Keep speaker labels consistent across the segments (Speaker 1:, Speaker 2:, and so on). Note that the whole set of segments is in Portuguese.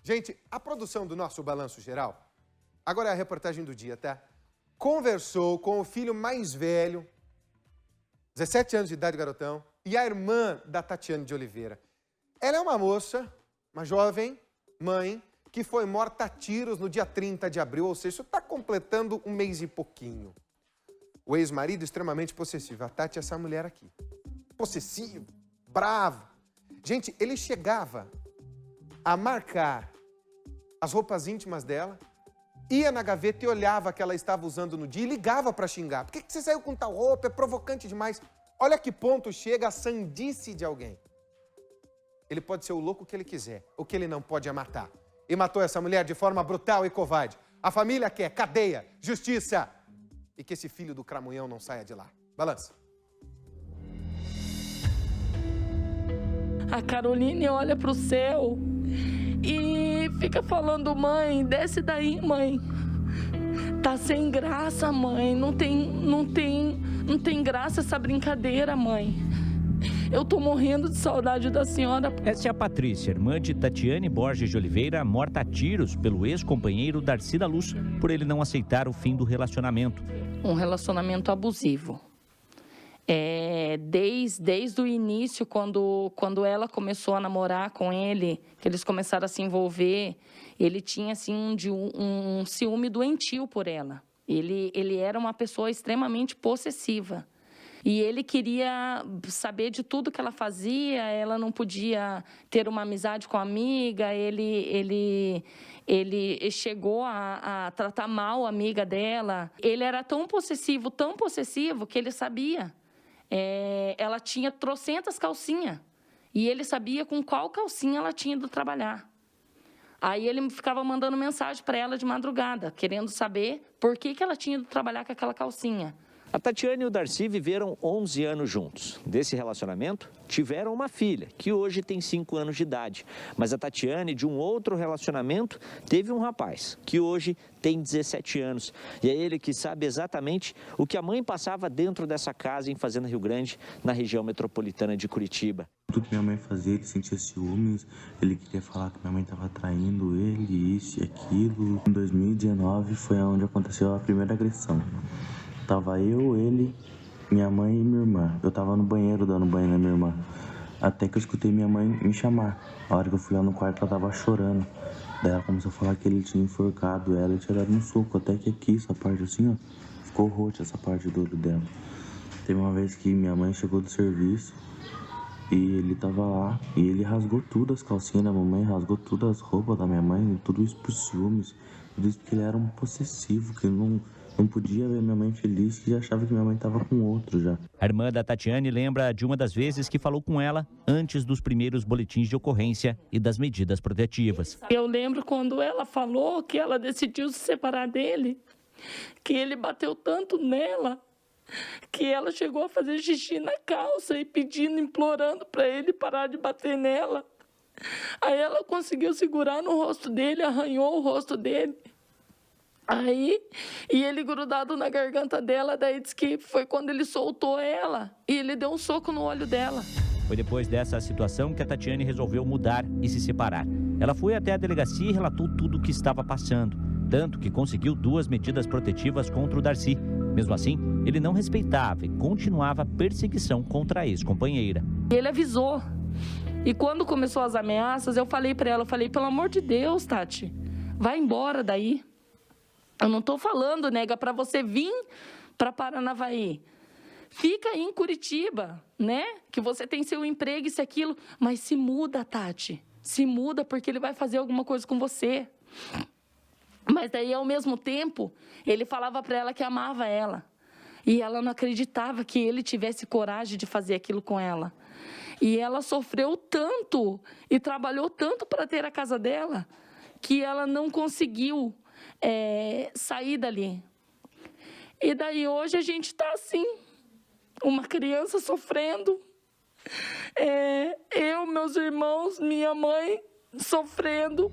Speaker 1: Gente, a produção do nosso Balanço Geral, agora é a reportagem do dia, tá? Conversou com o filho mais velho, 17 anos de idade, garotão, e a irmã da Tatiane de Oliveira. Ela é uma moça, uma jovem mãe, que foi morta a tiros no dia 30 de abril, ou seja, isso está completando um mês e pouquinho. O ex-marido extremamente possessivo. A Tati é essa mulher aqui. Possessivo, bravo. Gente, ele chegava a marcar as roupas íntimas dela, ia na gaveta e olhava a que ela estava usando no dia e ligava para xingar. Por que você saiu com tal roupa? É provocante demais. Olha que ponto chega a sandice de alguém. Ele pode ser o louco que ele quiser. O que ele não pode é matar. E matou essa mulher de forma brutal e covarde. A família quer cadeia, justiça. E que esse filho do cramunhão não saia de lá. Balança.
Speaker 2: A Caroline olha pro céu e fica falando: mãe, desce daí, mãe. Tá sem graça, mãe. Não tem graça essa brincadeira, mãe. Eu tô morrendo de saudade da senhora.
Speaker 3: Essa é a Patrícia, irmã de Tatiane Borges de Oliveira, morta a tiros pelo ex-companheiro Darcy da Luz, por ele não aceitar o fim do relacionamento.
Speaker 2: Um relacionamento abusivo. Desde o início, quando ela começou a namorar com ele, que eles começaram a se envolver, ele tinha assim, um ciúme doentio por ela. Ele era uma pessoa extremamente possessiva. E ele queria saber de tudo que ela fazia, ela não podia ter uma amizade com a amiga, ele chegou a tratar mal a amiga dela. Ele era tão possessivo, que ele sabia. Ela tinha trocentas calcinhas e ele sabia com qual calcinha ela tinha ido trabalhar. Aí ele ficava mandando mensagem para ela de madrugada, querendo saber por que ela tinha ido trabalhar com aquela calcinha.
Speaker 3: A Tatiane e o Darcy viveram 11 anos juntos. Desse relacionamento, tiveram uma filha, que hoje tem 5 anos de idade. Mas a Tatiane, de um outro relacionamento, teve um rapaz, que hoje tem 17 anos. E é ele que sabe exatamente o que a mãe passava dentro dessa casa em Fazenda Rio Grande, na região metropolitana de Curitiba.
Speaker 4: Tudo que minha mãe fazia, ele sentia ciúmes, ele queria falar que minha mãe estava traindo ele, isso e aquilo. Em 2019 foi onde aconteceu a primeira agressão. Tava eu, ele, minha mãe e minha irmã. Eu tava no banheiro dando banho na minha irmã. Até que eu escutei minha mãe me chamar. A hora que eu fui lá no quarto, ela tava chorando. Daí ela começou a falar que ele tinha enforcado ela e tinha dado um soco. Até que aqui, essa parte assim, ó, ficou roxa essa parte do olho dela. Teve uma vez que minha mãe chegou do serviço e ele tava lá. E ele rasgou tudo as calcinhas da mamãe, rasgou tudo as roupas da minha mãe. Tudo isso por ciúmes. Tudo isso porque ele era um possessivo, que ele não podia ver minha mãe feliz, que já achava que minha mãe estava com outro já.
Speaker 3: A irmã da Tatiane lembra de uma das vezes que falou com ela antes dos primeiros boletins de ocorrência e das medidas protetivas.
Speaker 2: Eu lembro quando ela falou que ela decidiu se separar dele, que ele bateu tanto nela, que ela chegou a fazer xixi na calça e pedindo, implorando para ele parar de bater nela. Aí ela conseguiu segurar no rosto dele, arranhou o rosto dele. Aí, e ele grudado na garganta dela, daí disse que foi quando ele soltou ela e ele deu um soco no olho dela.
Speaker 3: Foi depois dessa situação que a Tatiane resolveu mudar e se separar. Ela foi até a delegacia e relatou tudo o que estava passando, tanto que conseguiu 2 medidas protetivas contra o Darcy. Mesmo assim, ele não respeitava e continuava a perseguição contra a ex-companheira.
Speaker 2: Ele avisou. E quando começou as ameaças, eu falei para ela, pelo amor de Deus, Tati, vai embora daí. Eu não estou falando, nega, para você vir para Paranavaí. Fica aí em Curitiba, né? Que você tem seu emprego, isso e aquilo. Mas se muda, Tati. Se muda porque ele vai fazer alguma coisa com você. Mas daí, ao mesmo tempo, ele falava para ela que amava ela. E ela não acreditava que ele tivesse coragem de fazer aquilo com ela. E ela sofreu tanto e trabalhou tanto para ter a casa dela que ela não conseguiu sair dali. E daí hoje a gente está assim, uma criança sofrendo, eu, meus irmãos, minha mãe sofrendo.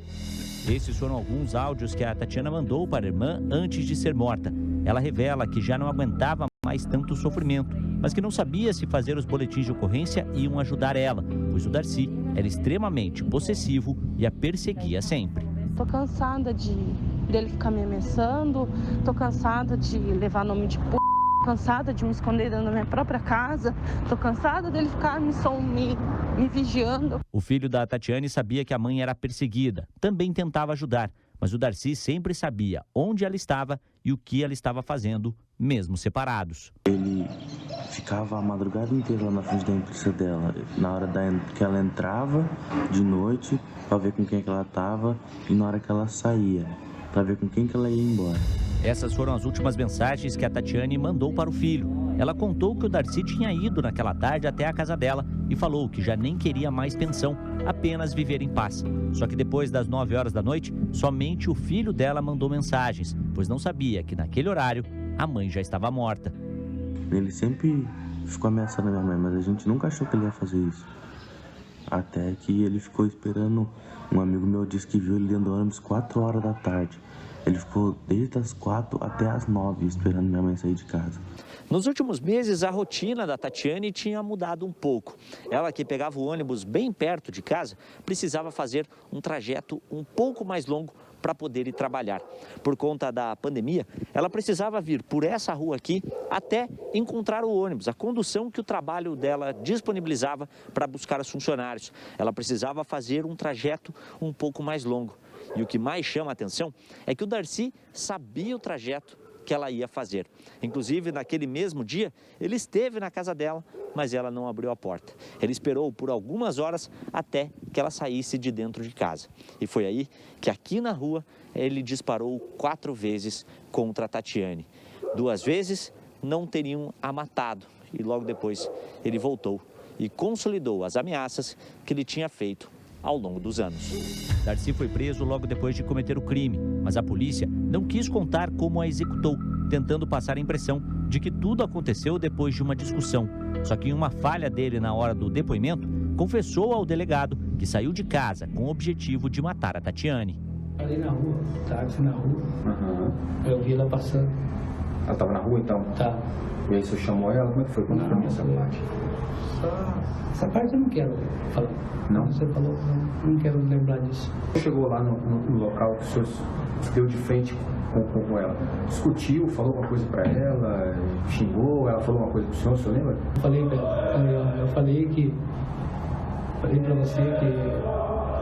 Speaker 3: Esses foram alguns áudios que a Tatiana mandou para a irmã antes de ser morta.
Speaker 5: ela revela que já não aguentava mais tanto sofrimento, mas que não sabia se fazer os boletins de ocorrência iam ajudar ela, pois o Darcy era extremamente possessivo e a perseguia sempre.
Speaker 2: Tô cansada dele ficar me ameaçando, tô cansada de levar nome de p***, cansada de me esconder dentro da minha própria casa, tô cansada dele ficar me vigiando.
Speaker 5: O filho da Tatiane sabia que a mãe era perseguida, também tentava ajudar, mas o Darcy sempre sabia onde ela estava e o que ela estava fazendo, mesmo separados.
Speaker 4: Ele ficava a madrugada inteira lá na frente da empresa dela, na hora que ela entrava de noite, para ver com quem que ela estava, e na hora que ela saía, para ver com quem que ela ia embora.
Speaker 5: Essas foram as últimas mensagens que a Tatiane mandou para o filho. Ela contou que o Darcy tinha ido naquela tarde até a casa dela e falou que já nem queria mais pensão, apenas viver em paz. Só que depois das 9 horas da noite, somente o filho dela mandou mensagens, pois não sabia que naquele horário a mãe já estava morta.
Speaker 4: Ele sempre ficou ameaçando a minha mãe, mas a gente nunca achou que ele ia fazer isso. Até que ele ficou esperando, um amigo meu disse que viu ele dentro do ônibus 4 horas da tarde. Ele ficou desde as 4 até as 9 esperando minha mãe sair de casa.
Speaker 3: Nos últimos meses, a rotina da Tatiane tinha mudado um pouco. Ela, que pegava o ônibus bem perto de casa, precisava fazer um trajeto um pouco mais longo para poder ir trabalhar. Por conta da pandemia, ela precisava vir por essa rua aqui até encontrar o ônibus, a condução que o trabalho dela disponibilizava para buscar os funcionários. Ela precisava fazer um trajeto um pouco mais longo. E o que mais chama a atenção é que o Darcy sabia o trajeto que ela ia fazer. Inclusive, naquele mesmo dia, ele esteve na casa dela, mas ela não abriu a porta. Ele esperou por algumas horas até que ela saísse de dentro de casa. E foi aí que, aqui na rua, ele disparou 4 vezes contra a Tatiane. 2 vezes não teriam a matado e logo depois ele voltou e consolidou as ameaças que ele tinha feito ao longo dos anos.
Speaker 5: Darcy foi preso logo depois de cometer o crime, mas a polícia não quis contar como a executou, tentando passar a impressão de que tudo aconteceu depois de uma discussão. Só que em uma falha dele na hora do depoimento, confessou ao delegado que saiu de casa com o objetivo de matar a Tatiane.
Speaker 6: Ali na rua, táxi na rua, eu vi ela passando.
Speaker 7: Ela estava na rua então?
Speaker 6: Tá.
Speaker 7: E aí você chamou ela? Como é que foi? Conta pra mim essa parte.
Speaker 6: Essa parte eu não quero falar.
Speaker 7: Não?
Speaker 6: Você falou, não quero lembrar disso.
Speaker 7: Você chegou lá no local que o senhor deu de frente com ela. Discutiu, falou alguma coisa pra ela, xingou, ela falou alguma coisa pro senhor, o senhor lembra?
Speaker 6: Eu falei pra ela, eu falei pra você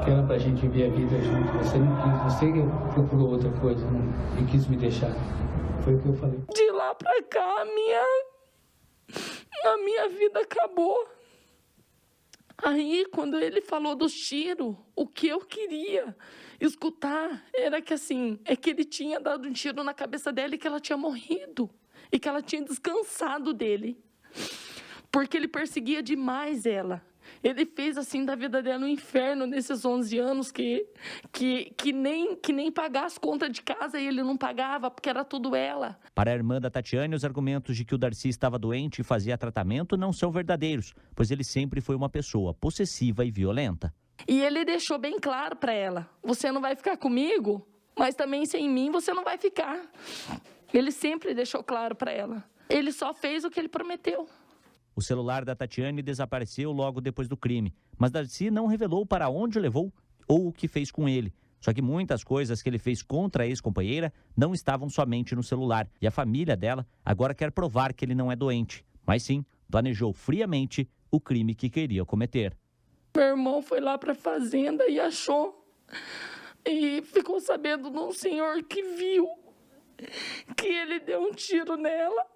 Speaker 6: que era pra gente viver a vida junto. Você não quis, você que procurou outra coisa, né? E quis me deixar. Foi o que eu falei.
Speaker 2: De lá pra cá, a minha vida acabou. Aí, quando ele falou dos tiros, o que eu queria escutar era que, assim, é que ele tinha dado um tiro na cabeça dela e que ela tinha morrido. E que ela tinha descansado dele. Porque ele perseguia demais ela. Ele fez, assim, da vida dela um inferno nesses 11 anos que nem pagar as contas de casa e ele não pagava, porque era tudo ela.
Speaker 5: Para a irmã da Tatiane, os argumentos de que o Darcy estava doente e fazia tratamento não são verdadeiros, pois ele sempre foi uma pessoa possessiva e violenta.
Speaker 2: E ele deixou bem claro para ela, você não vai ficar comigo, mas também sem mim você não vai ficar. Ele sempre deixou claro para ela. Ele só fez o que ele prometeu.
Speaker 5: O celular da Tatiane desapareceu logo depois do crime, mas Darcy não revelou para onde o levou ou o que fez com ele. Só que muitas coisas que ele fez contra a ex-companheira não estavam somente no celular. E a família dela agora quer provar que ele não é doente, mas sim planejou friamente o crime que queria cometer.
Speaker 2: Meu irmão foi lá para a fazenda e achou. E ficou sabendo de um senhor que viu que ele deu um tiro nela.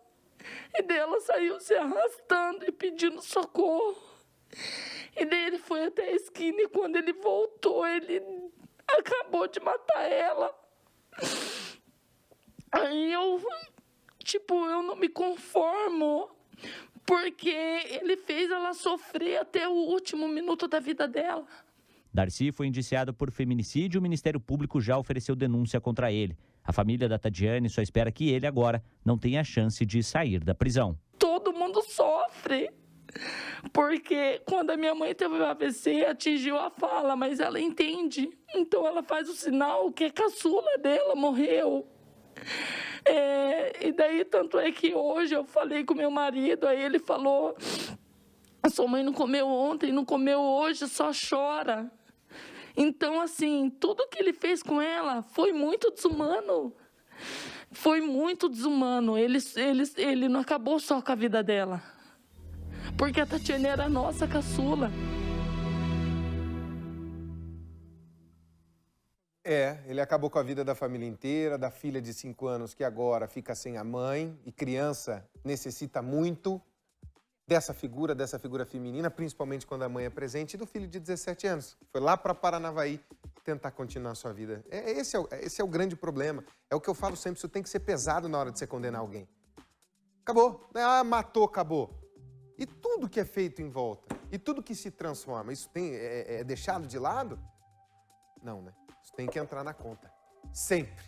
Speaker 2: E daí ela saiu se arrastando e pedindo socorro. E daí ele foi até a esquina e quando ele voltou, ele acabou de matar ela. Aí eu não me conformo, porque ele fez ela sofrer até o último minuto da vida dela.
Speaker 5: Darcy foi indiciado por feminicídio e o Ministério Público já ofereceu denúncia contra ele. A família da Tatiane só espera que ele agora não tenha a chance de sair da prisão.
Speaker 2: Todo mundo sofre, porque quando a minha mãe teve o AVC, atingiu a fala, mas ela entende. Então ela faz o sinal que a caçula dela morreu. E daí, tanto é que hoje eu falei com meu marido, aí ele falou, a sua mãe não comeu ontem, não comeu hoje, só chora. Então, assim, tudo que ele fez com ela foi muito desumano. Foi muito desumano. Ele não acabou só com a vida dela. Porque a Tatiane era a nossa caçula.
Speaker 1: Ele acabou com a vida da família inteira, da filha de 5 anos que agora fica sem a mãe, e criança necessita muito dessa figura feminina, principalmente quando a mãe é presente, e do filho de 17 anos, que foi lá para Paranavaí tentar continuar a sua vida. Esse é o grande problema. É o que eu falo sempre, isso tem que ser pesado na hora de você condenar alguém. Acabou. Matou, acabou. E tudo que é feito em volta, e tudo que se transforma, isso é deixado de lado? Não, né? Isso tem que entrar na conta. Sempre.